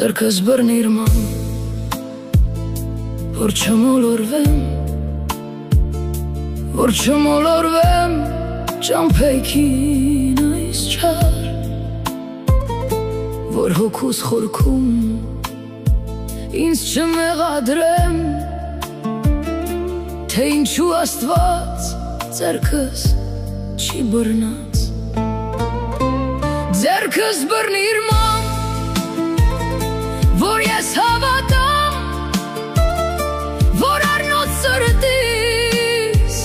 Ձեռքս բռնիր ման, որ չմոլորվեմ, որ չմոլորվեմ ճամփեքին այս չար, որ հոգուս խորքում ինձ չմեղադրեմ, թե ինչու Աստված ձեռքս չի բռնած։ Ձեռքս բռնիր ման, որ ես հավատամ, որ առնոտ սրտիս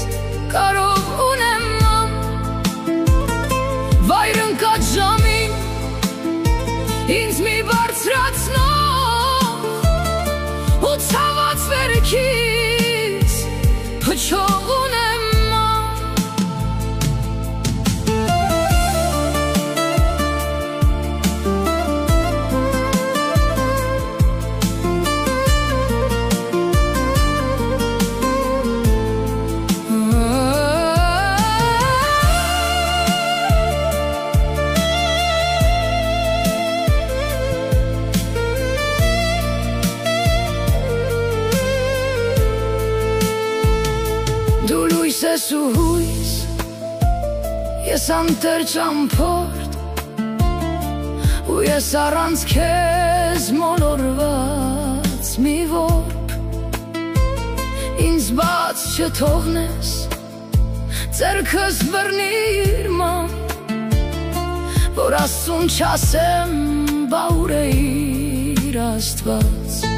կարող ունեմ ման, վայր ընկած ժամին ինձ մի բարձրացնող ու ցաված վերքից փչող ունեմ ման։ Դու լույս ես ու հույս, ես անտեր ճամփորդ, ու ես առանց քեզ մոլորված մի որբ, ինձ բաց չթողնես, ձեռքս բռնիր ման, որ Աստծուն չասեմ բա ուր է իր Աստված։